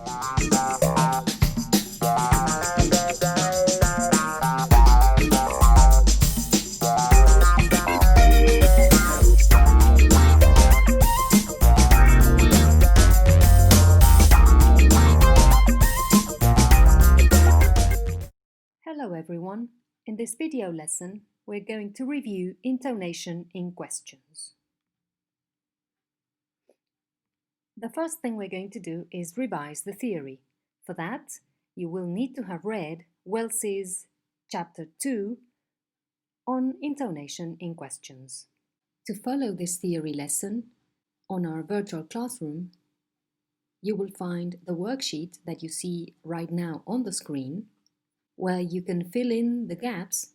Hello everyone! In this video lesson, we're going to review intonation in questions. The first thing we're going to do is revise the theory. For that, you will need to have read Wells's Chapter 2 on intonation in questions. To follow this theory lesson on our virtual classroom, you will find the worksheet that you see right now on the screen, where you can fill in the gaps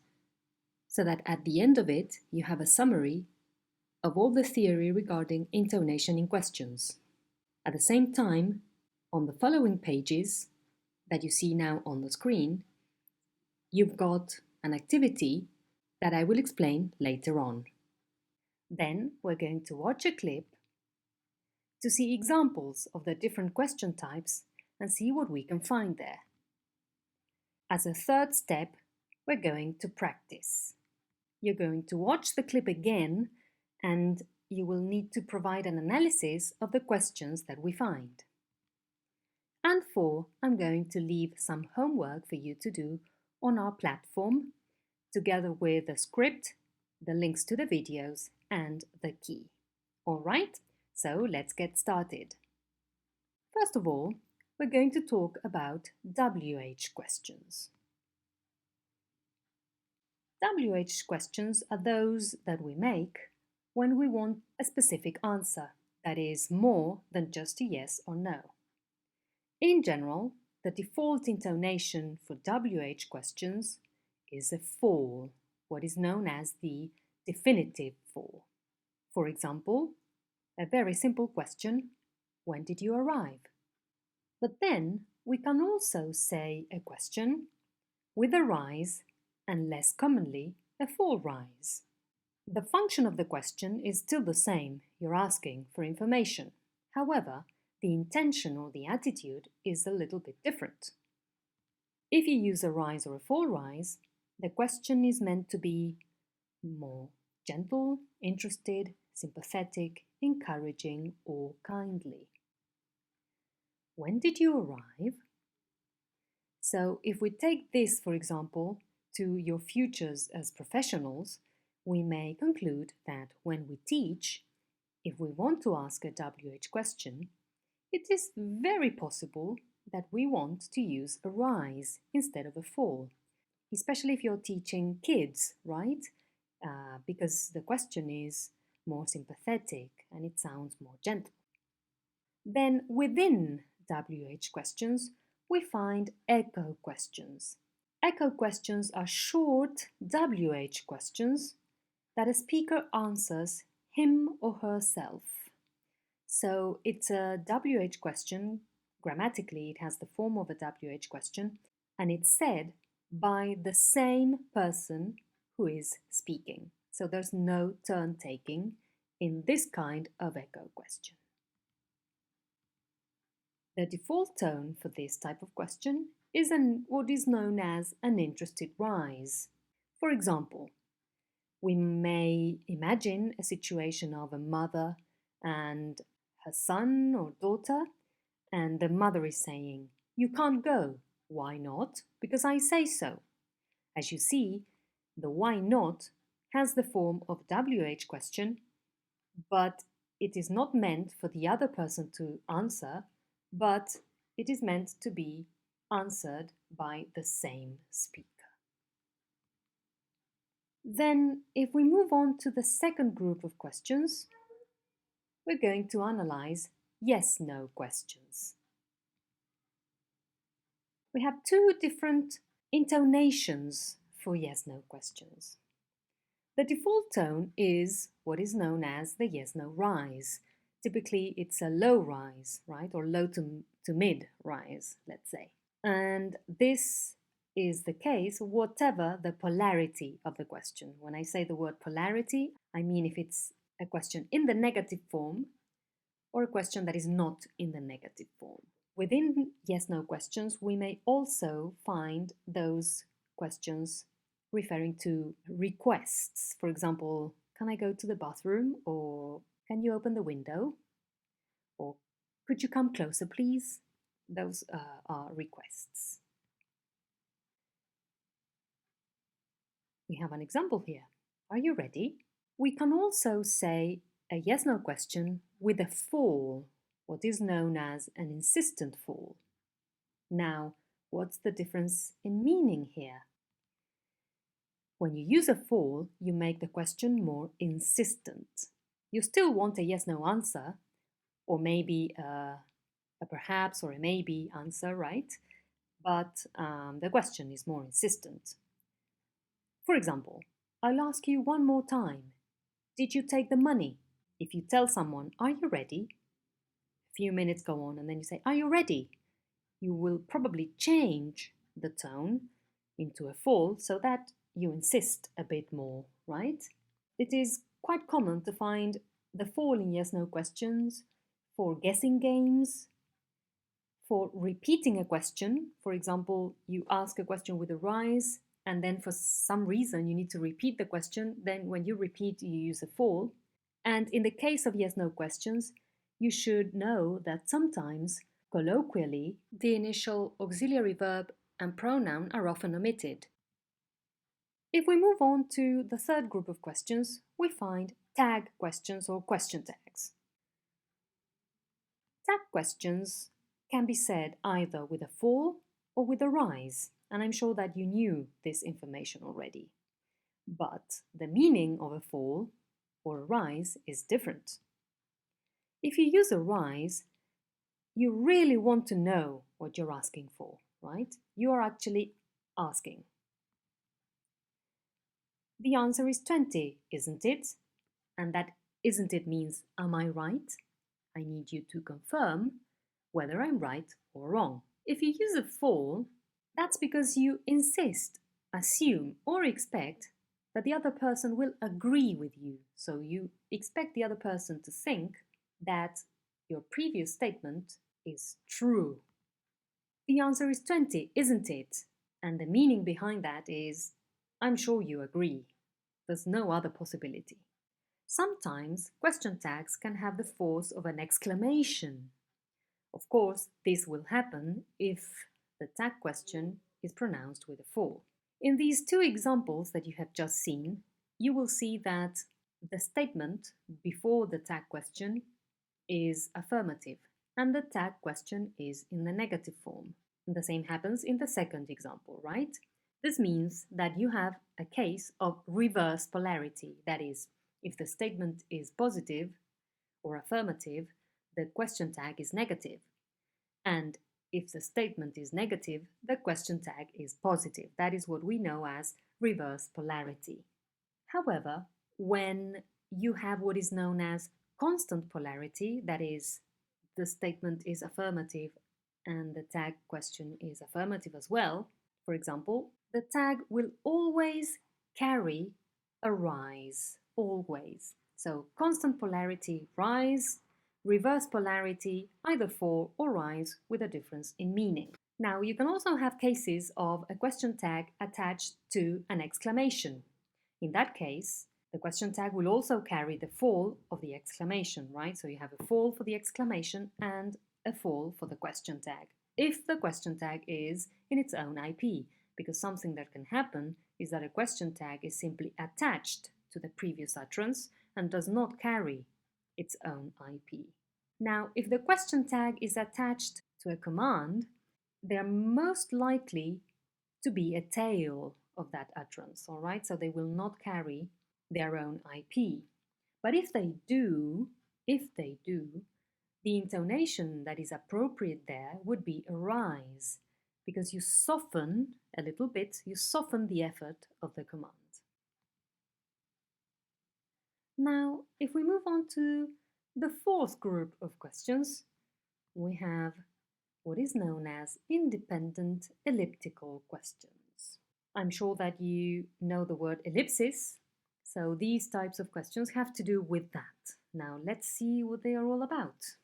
so that at the end of it you have a summary of all the theory regarding intonation in questions. At the same time, on the following pages that you see now on the screen, you've got an activity that I will explain later on. Then we're going to watch a clip to see examples of the different question types and see what we can find there. As a third step, we're going to practice. You're going to watch the clip again and you will need to provide an analysis of the questions that we find. And 4, I'm going to leave some homework for you to do on our platform, together with the script, the links to the videos and the key. All right, so let's get started. First of all, we're going to talk about WH questions. WH questions are those that we make when we want a specific answer, that is more than just a yes or no. In general, the default intonation for WH questions is a fall, what is known as the definitive fall. For example, a very simple question, when did you arrive? But then we can also say a question with a rise and less commonly a fall rise. The function of the question is still the same, you're asking for information. However, the intention or the attitude is a little bit different. If you use a rise or a fall rise, the question is meant to be more gentle, interested, sympathetic, encouraging or kindly. When did you arrive? So if we take this, for example, to your futures as professionals, we may conclude that when we teach, if we want to ask a WH question, it is very possible that we want to use a rise instead of a fall, especially if you're teaching kids, right? Because the question is more sympathetic and it sounds more gentle. Then within WH questions, we find echo questions. Echo questions are short WH questions that a speaker answers him or herself. So it's a WH question, grammatically it has the form of a WH question, and it's said by the same person who is speaking. So there's no turn taking in this kind of echo question. The default tone for this type of question is what is known as an interested rise. For example, we may imagine a situation of a mother and her son or daughter, and the mother is saying, "You can't go." "Why not?" "Because I say so." As you see, the "why not" has the form of WH question, but it is not meant for the other person to answer, but it is meant to be answered by the same speaker. Then, if we move on to the second group of questions, we're going to analyze yes-no questions. We have 2 different intonations for yes-no questions. The default tone is what is known as the yes-no rise. Typically, it's a low rise, right? Or low to mid rise, let's say. And this is the case whatever the polarity of the question. When I say the word polarity, I mean if it's a question in the negative form or a question that is not in the negative form. Within yes-no questions, we may also find those questions referring to requests. For example, can I go to the bathroom? Or can you open the window? Or could you come closer, please? Those are requests. We have an example here. Are you ready? We can also say a yes-no question with a fall, what is known as an insistent fall. Now, what's the difference in meaning here? When you use a fall, you make the question more insistent. You still want a yes-no answer, or maybe a perhaps or a maybe answer, right? But the question is more insistent. For example, I'll ask you one more time. Did you take the money? If you tell someone, are you ready? A few minutes go on and then you say, are you ready? You will probably change the tone into a fall so that you insist a bit more, right? It is quite common to find the fall in yes-no questions for guessing games, for repeating a question. For example, you ask a question with a rise, and then for some reason you need to repeat the question. Then when you repeat, you use a fall. And in the case of yes-no questions, you should know that sometimes, colloquially, the initial auxiliary verb and pronoun are often omitted. If we move on to the third group of questions, we find tag questions or question tags. Tag questions can be said either with a fall or with a rise, and I'm sure that you knew this information already. But the meaning of a fall or a rise is different. If you use a rise, you really want to know what you're asking for, right? You are actually asking. The answer is 20, isn't it? And that isn't it means, am I right? I need you to confirm whether I'm right or wrong. If you use a fall, that's because you insist, assume, or expect that the other person will agree with you. So you expect the other person to think that your previous statement is true. The answer is 20, isn't it? And the meaning behind that is, I'm sure you agree. There's no other possibility. Sometimes question tags can have the force of an exclamation. Of course, this will happen if the tag question is pronounced with a fall. In these two examples that you have just seen, you will see that the statement before the tag question is affirmative and the tag question is in the negative form. And the same happens in the second example, right? This means that you have a case of reverse polarity. That is, if the statement is positive or affirmative, the question tag is negative. And if the statement is negative, the question tag is positive. That is what we know as reverse polarity. However, when you have what is known as constant polarity, that is, the statement is affirmative and the tag question is affirmative as well, for example, the tag will always carry a rise, always. So constant polarity, rise, reverse polarity, either fall or rise with a difference in meaning. Now, you can also have cases of a question tag attached to an exclamation. In that case, the question tag will also carry the fall of the exclamation, right? So you have a fall for the exclamation and a fall for the question tag, if the question tag is in its own IP, because something that can happen is that a question tag is simply attached to the previous utterance and does not carry its own IP. Now, if the question tag is attached to a command, they're most likely to be a tail of that utterance, all right? So they will not carry their own IP. But if they do, the intonation that is appropriate there would be a rise, because you soften a little bit, you soften the effort of the command. Now, if we move on to the fourth group of questions, we have what is known as independent elliptical questions. I'm sure that you know the word ellipsis, so these types of questions have to do with that. Now let's see what they are all about.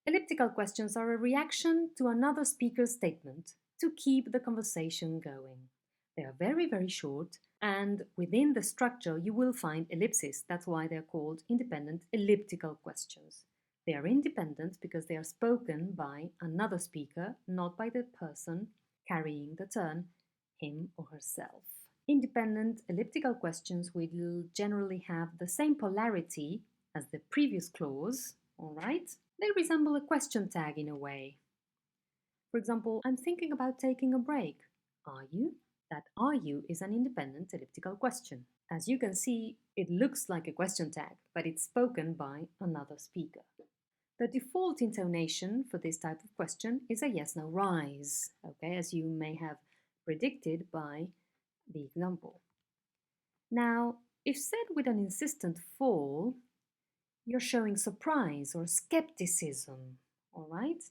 Elliptical questions are a reaction to another speaker's statement to keep the conversation going. They are very, very short, and within the structure you will find ellipses. That's why they're called independent elliptical questions. They are independent because they are spoken by another speaker, not by the person carrying the turn, him or herself. Independent elliptical questions will generally have the same polarity as the previous clause, all right? They resemble a question tag in a way. For example, I'm thinking about taking a break. Are you? That are you is an independent elliptical question. As you can see, it looks like a question tag, but it's spoken by another speaker. The default intonation for this type of question is a yes-no rise, okay, as you may have predicted by the example. Now, if said with an insistent fall, you're showing surprise or skepticism, all right?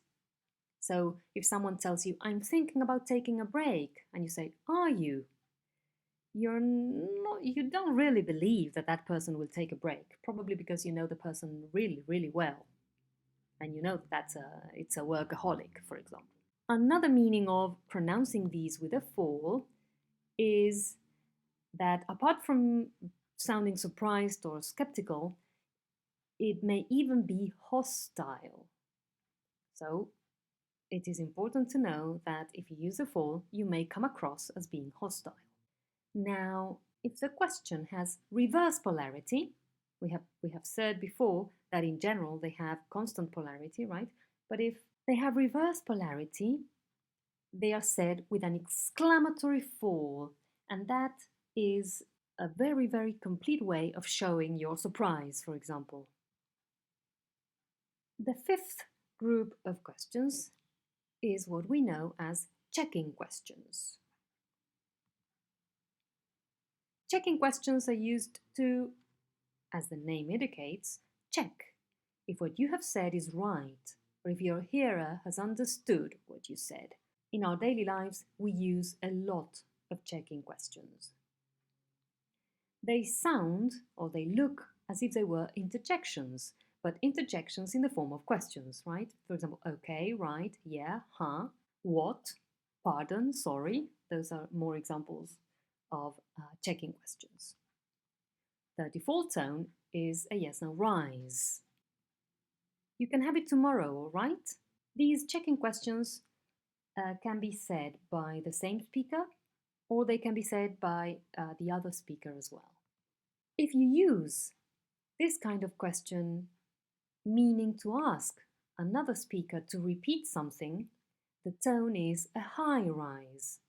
So if someone tells you, I'm thinking about taking a break, and you say, are you? You don't really believe that that person will take a break, probably because you know the person really, really well. And you know that it's a workaholic, for example. Another meaning of pronouncing these with a fall is that apart from sounding surprised or skeptical, it may even be hostile. So it is important to know that if you use a fall, you may come across as being hostile. Now, if the question has reverse polarity, we have said before that in general they have constant polarity, right? But if they have reverse polarity, they are said with an exclamatory fall, and that is a very, very complete way of showing your surprise, for example. The fifth group of questions is what we know as checking questions. Checking questions are used to, as the name indicates, check if what you have said is right or if your hearer has understood what you said. In our daily lives, we use a lot of checking questions. They sound or they look as if they were interjections, but interjections in the form of questions, right? For example, okay, right, yeah, huh, what, pardon, sorry. Those are more examples of checking questions. The default tone is a yes-no rise. You can have it tomorrow, all right? These checking questions can be said by the same speaker or they can be said by the other speaker as well. If you use this kind of question meaning to ask another speaker to repeat something, the tone is a high rise.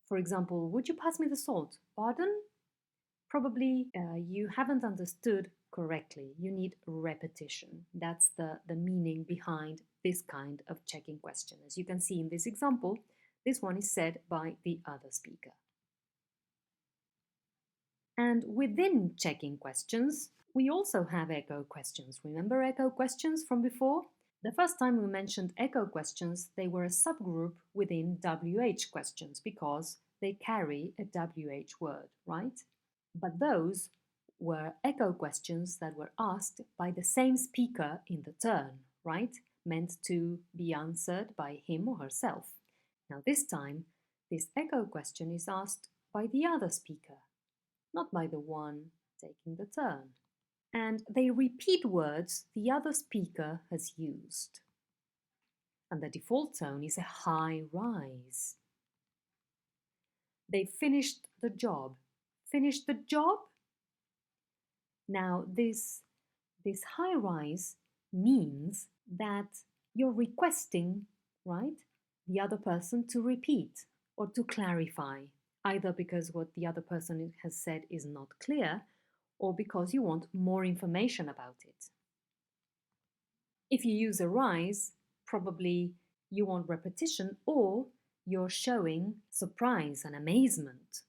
For example, would you pass me the salt? Pardon? Probably you haven't understood correctly. You need repetition. That's the meaning behind this kind of checking question. As you can see in this example, this one is said by the other speaker. And within checking questions, we also have echo questions. Remember echo questions from before? The first time we mentioned echo questions, they were a subgroup within WH questions because they carry a WH word, right? But those were echo questions that were asked by the same speaker in the turn, right? Meant to be answered by him or herself. Now this time, this echo question is asked by the other speaker, not by the one taking the turn. And they repeat words the other speaker has used. And the default tone is a high rise. They finished the job. Finished the job? Now, this high rise means that you're requesting, right, the other person to repeat or to clarify, either because what the other person has said is not clear or because you want more information about it. If you use a rise, probably you want repetition or you're showing surprise and amazement.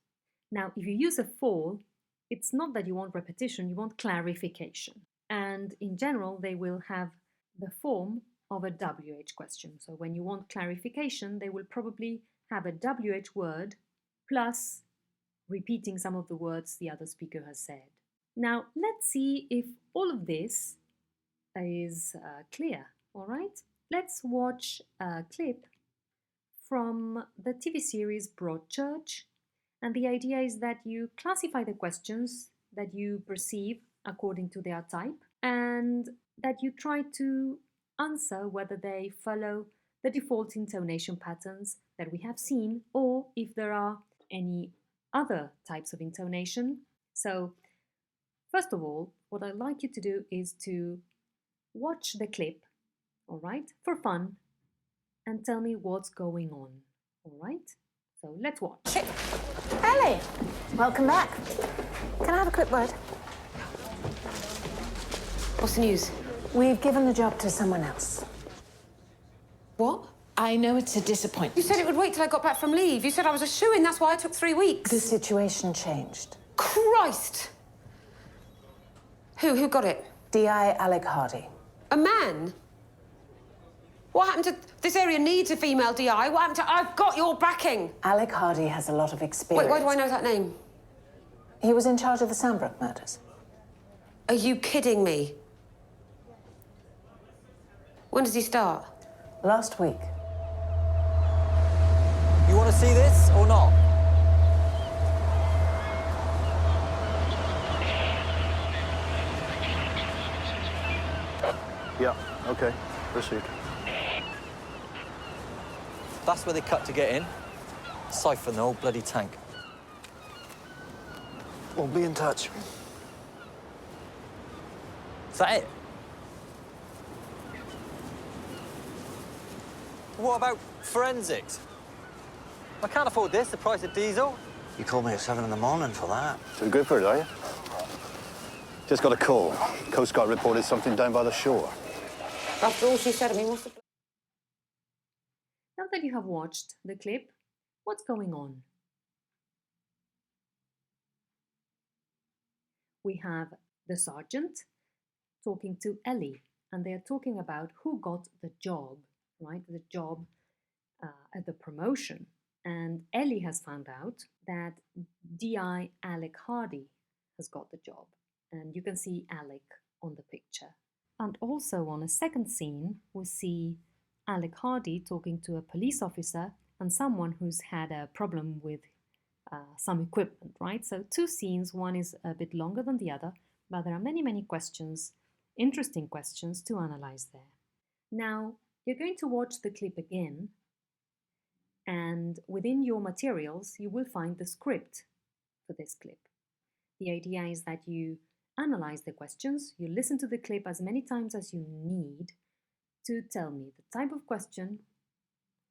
Now, if you use a fall, it's not that you want repetition, you want clarification. And in general, they will have the form of a WH question. So when you want clarification, they will probably have a WH word plus repeating some of the words the other speaker has said. Now, let's see if all of this is clear. All right, let's watch a clip from the TV series Broadchurch. And the idea is that you classify the questions that you perceive according to their type and that you try to answer whether they follow the default intonation patterns that we have seen or if there are any other types of intonation. So, first of all, what I'd like you to do is to watch the clip, all right, for fun, and tell me what's going on, all right? So let's watch. Ellie, welcome back. Can I have a quick word? What's the news? We've given the job to someone else. What? I know it's a disappointment. You said it would wait till I got back from leave. You said I was a shoo-in, that's why I took 3 weeks. The situation changed. Christ! Who got it? D.I. Alec Hardy. A man? What happened to... This area needs a female DI. What happened to... I've got your backing. Alec Hardy has a lot of experience. Wait, why do I know that name? He was in charge of the Sandbrook murders. Are you kidding me? When does he start? Last week. You want to see this or not? Yeah, okay. Proceed. That's where they cut to get in. Siphon the whole bloody tank. We'll be in touch. Is that it? What about forensics? I can't afford this, the price of diesel. You called me at 7 in the morning for that. Too good for it, are you? Just got a call. Coast Guard reported something down by the shore. After all she said, I mean, what's the... Now that you have watched the clip, what's going on? We have the sergeant talking to Ellie, and they are talking about who got the job, right? The job at the promotion. And Ellie has found out that D.I. Alec Hardy has got the job. And you can see Alec on the picture. And also on a second scene, we see Alec Hardy talking to a police officer and someone who's had a problem with some equipment, right? So 2 scenes, one is a bit longer than the other, but there are many, many questions, interesting questions to analyze there. Now, you're going to watch the clip again, and within your materials, you will find the script for this clip. The idea is that you analyze the questions, you listen to the clip as many times as you need to tell me the type of question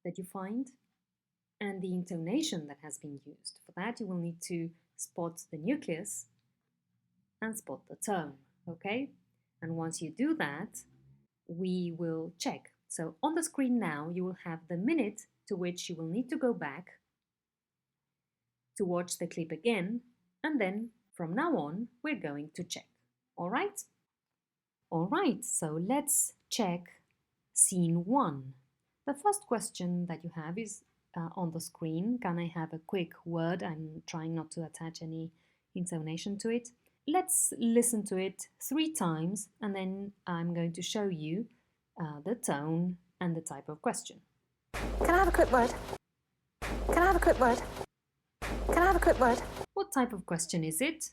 that you find and the intonation that has been used. For that, you will need to spot the nucleus and spot the tone, okay? And once you do that, we will check. So on the screen now, you will have the minute to which you will need to go back to watch the clip again, and then from now on, we're going to check. All right? All right, so let's check scene 1. The first question that you have is on the screen. Can I have a quick word? I'm trying not to attach any intonation to it. Let's listen to it 3 times, and then I'm going to show you the tone and the type of question. Can I have a quick word? Can I have a quick word? Can I have a quick word? What type of question is it?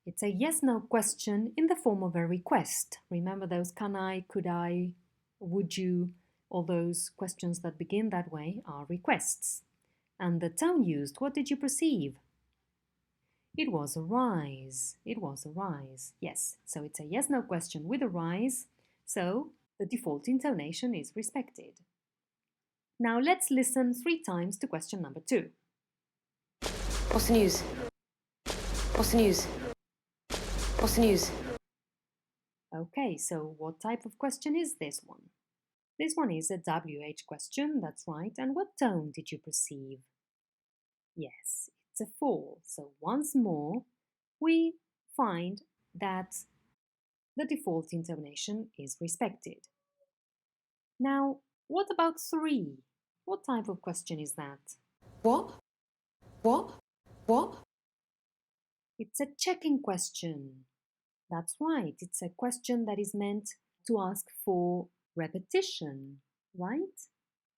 It's a yes-no question in the form of a request. Remember those can I, could I, would you, all those questions that begin that way are requests. And the tone used, what did you perceive? It was a rise. It was a rise. Yes, so it's a yes-no question with a rise, so the default intonation is respected. Now let's listen 3 times to question number 2. What's the news? What's the news? What's the news? Okay, so what type of question is this one? This one is a WH question, that's right. And what tone did you perceive? Yes, it's a 4. So once more, we find that the default intonation is respected. Now, what about 3? What type of question is that? What? What? What? It's a checking question. That's right, it's a question that is meant to ask for repetition, right?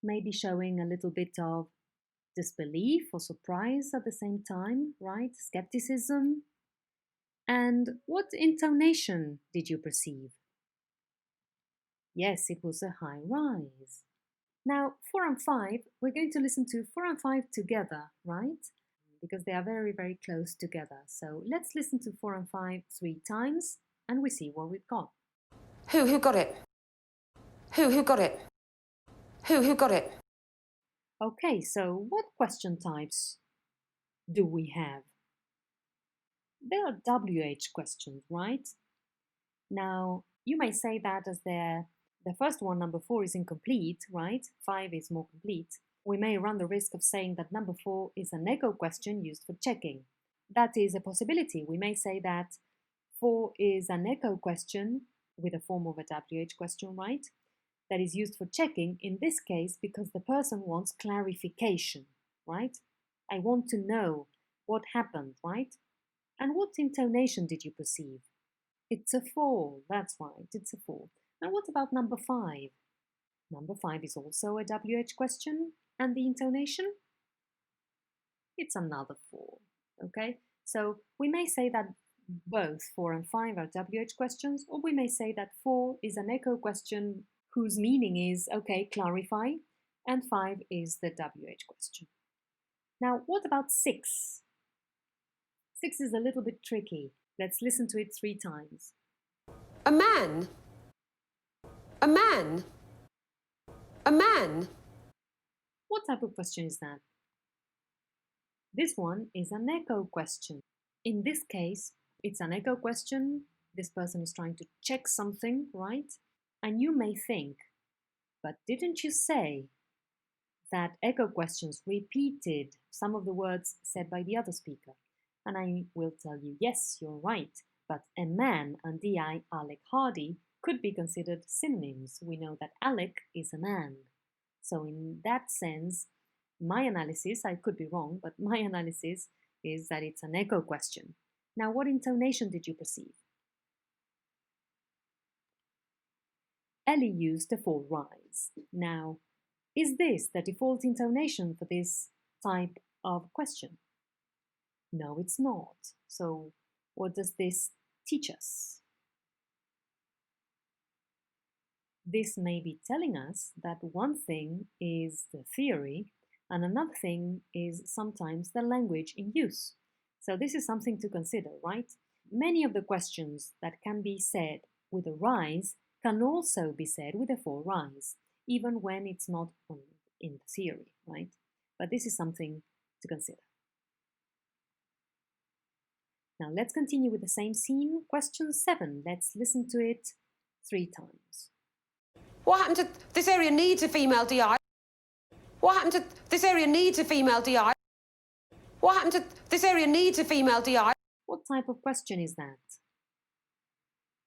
Maybe showing a little bit of disbelief or surprise at the same time, right? Skepticism. And what intonation did you perceive? Yes, it was a high rise. Now, 4 and 5, we're going to listen to 4 and 5 together, right? Because they are very, very close together. So let's listen to 4 and 5 3 times and we see what we've got. Who got it? Who got it? Who got it? Okay, so what question types do we have? There are WH questions, right? Now, you may say that as the first one, number 4, is incomplete, right? 5 is more complete. We may run the risk of saying that number 4 is an echo question used for checking. That is a possibility. We may say that 4 is an echo question with a form of a WH question, right? That is used for checking, in this case, because the person wants clarification, right? I want to know what happened, right? And what intonation did you perceive? It's a 4, that's right, it's a 4. And what about number 5? Number 5 is also a WH question, and the intonation? It's another 4, okay? So we may say that both 4 and 5 are WH questions, or we may say that 4 is an echo question whose meaning is, okay, clarify, and 5 is the WH question. Now, what about 6? 6 is a little bit tricky. Let's listen to it 3 times. A man? A man? A man? What type of question is that? This one is an echo question. In this case, it's an echo question. This person is trying to check something, right? And you may think, but didn't you say that echo questions repeated some of the words said by the other speaker? And I will tell you, yes, you're right, but a man and D.I. Alec Hardy could be considered synonyms. We know that Alec is a man. So in that sense, my analysis, I could be wrong, but my analysis is that it's an echo question. Now, what intonation did you perceive? Ellie used a 4 rise. Now, is this the default intonation for this type of question? No, it's not. So, what does this teach us? This may be telling us that one thing is the theory and another thing is sometimes the language in use. So this is something to consider, right? Many of the questions that can be said with a rise can also be said with a 4 rise, even when it's not in the theory, right? But this is something to consider. Now let's continue with the same scene. Question 7. Let's listen to it 3 times. What happened to this area needs a female DI? What happened to this area needs a female DI? What happened to this area needs a female DI? What type of question is that?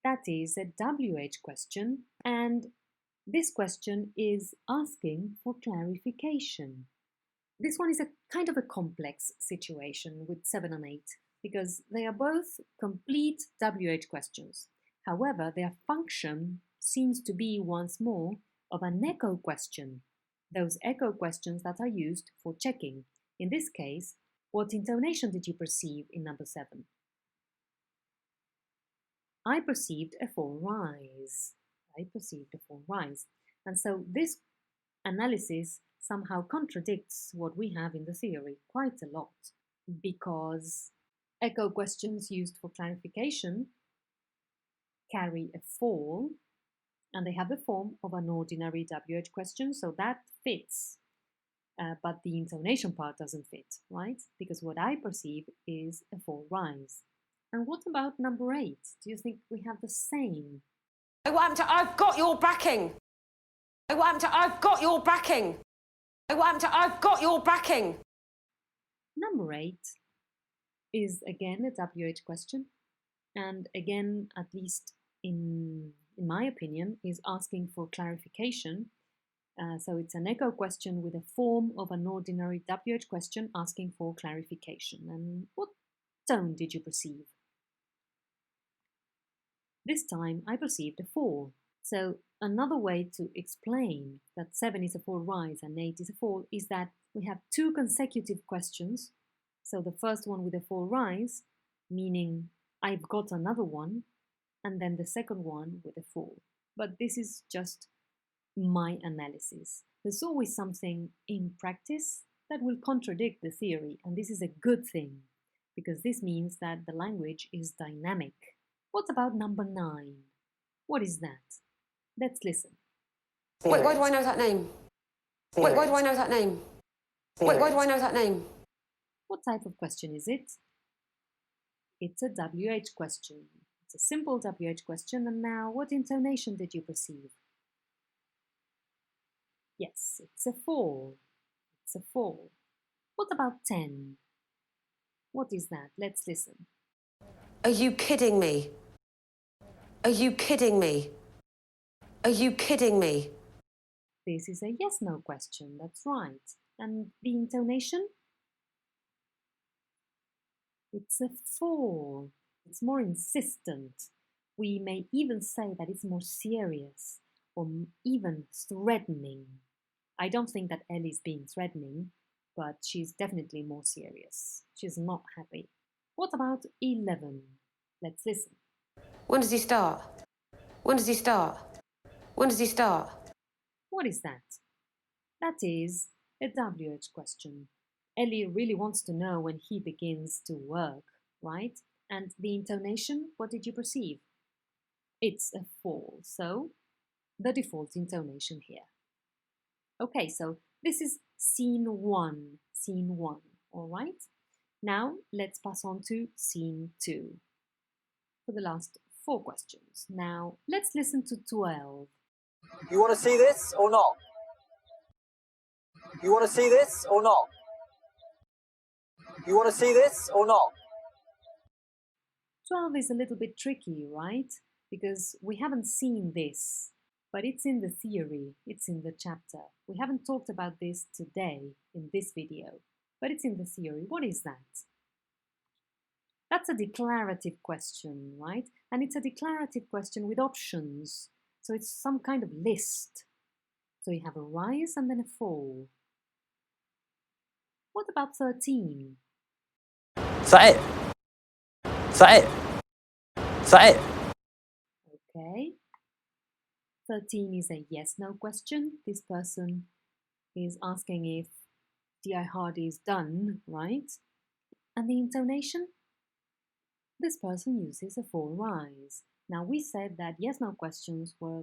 That is a WH question, and this question is asking for clarification. This one is a kind of a complex situation with 7 and 8 because they are both complete WH questions. However, their function seems to be once more of an echo question, those echo questions that are used for checking. In this case, what intonation did you perceive in number 7? I perceived a 4 rise. And so this analysis somehow contradicts what we have in the theory quite a lot, because echo questions used for clarification carry a 4, and they have the form of an ordinary WH question, so that fits. But the intonation part doesn't fit, right? Because what I perceive is a 4 rise. And what about number 8? Do you think we have the same? What happened to I've got your backing? What happened to I've got your backing? What happened to I've got your backing? Number 8 is again a WH question, and again, at least in my opinion, is asking for clarification. So it's an echo question with a form of an ordinary WH question asking for clarification. And what tone did you perceive? This time I perceived a 4. So another way to explain that 7 is a full rise and 8 is a fall is that we have two consecutive questions. So the first one with a full rise, meaning I've got another one, and then the second one with a fall. But this is just my analysis. There's always something in practice that will contradict the theory, and this is a good thing, because this means that the language is dynamic. What about number 9? What is that? Let's listen. Wait, why do I know that name? Wait, why do I know that name? Wait, why do I know that name? What type of question is it? It's a WH question. It's a simple WH question, and now what intonation did you perceive? Yes, it's a fall. It's a fall. What about 10? What is that? Let's listen. Are you kidding me? Are you kidding me? Are you kidding me? This is a yes-no question, that's right. And the intonation? It's a fall. It's more insistent. We may even say that it's more serious or even threatening. I don't think that Ellie is being threatening, but she's definitely more serious. She's not happy. What about 11? Let's listen. When does he start? When does he start? When does he start? What is that? That is a WH question. Ellie really wants to know when he begins to work, right? And the intonation, what did you perceive? It's a fall, so the default intonation here. Okay, so this is scene 1, all right? Now let's pass on to scene 2 for the last 4 questions. Now let's listen to 12. You want to see this or not? You want to see this or not? You want to see this or not? 12 is a little bit tricky, right? Because we haven't seen this, but it's in the theory, it's in the chapter. We haven't talked about this today in this video, but it's in the theory. What is that? That's a declarative question, right? And it's a declarative question with options. So it's some kind of list. So you have a rise and then a fall. What about 13? صحيح صحيح صحيح. Okay. 13 is a yes-no question. This person is asking if DI hard is done, right? And the intonation? This person uses a full rise. Now we said that yes-no questions were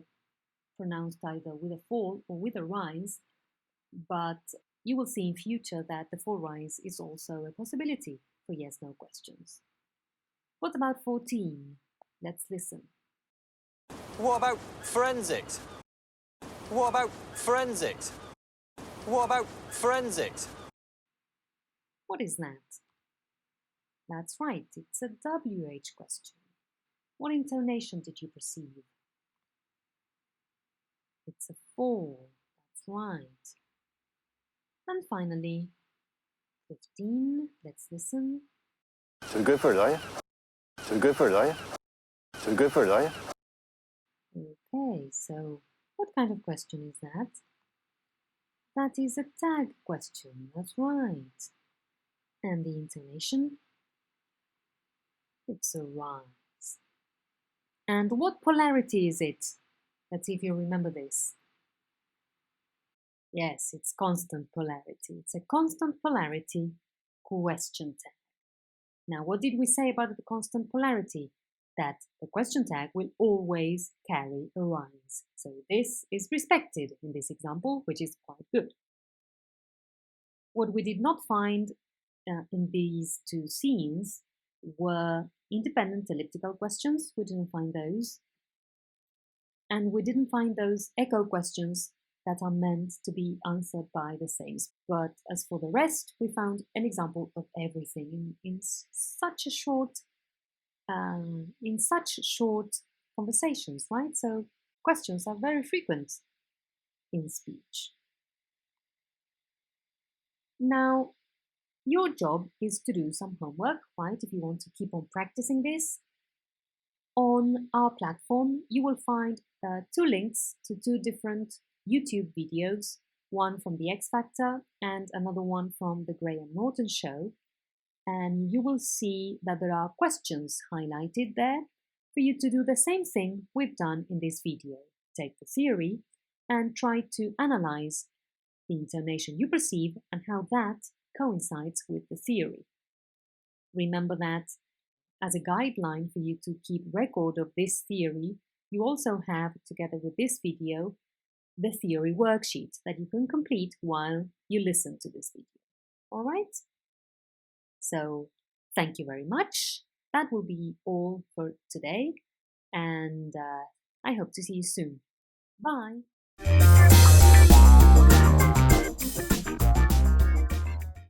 pronounced either with a fall or with a rise, but you will see in future that the full rise is also a possibility for yes-no questions. What about 14? Let's listen. What about forensics? What about forensics? What about forensics? What is that? That's right, it's a WH question. What intonation did you perceive? It's a fall, that's right. And finally, 15, let's listen. Too good for it, are you? Too good for it, are you? Too good for it, are you? Okay, so what kind of question is that? That is a tag question, that's right. And the intonation? It's a rise. And what polarity is it? Let's see if you remember this. Yes, it's constant polarity. It's a constant polarity question tag. Now, what did we say about the constant polarity? That the question tag will always carry a rise. So this is respected in this example, which is quite good. What we did not find in these two scenes were independent elliptical questions. We didn't find those. And we didn't find those echo questions that are meant to be answered by the same. But as for the rest, we found an example of everything in such short conversations, right? So questions are very frequent in speech. Now, your job is to do some homework, right? If you want to keep on practicing this. On our platform, you will find 2 links to 2 different YouTube videos, one from the X Factor and another one from the Graham Norton Show. And you will see that there are questions highlighted there for you to do the same thing we've done in this video. Take the theory and try to analyze the intonation you perceive and how that coincides with the theory. Remember that as a guideline for you to keep record of this theory, you also have, together with this video, the theory worksheet that you can complete while you listen to this video. All right? So, thank you very much. That will be all for today, and I hope to see you soon. Bye!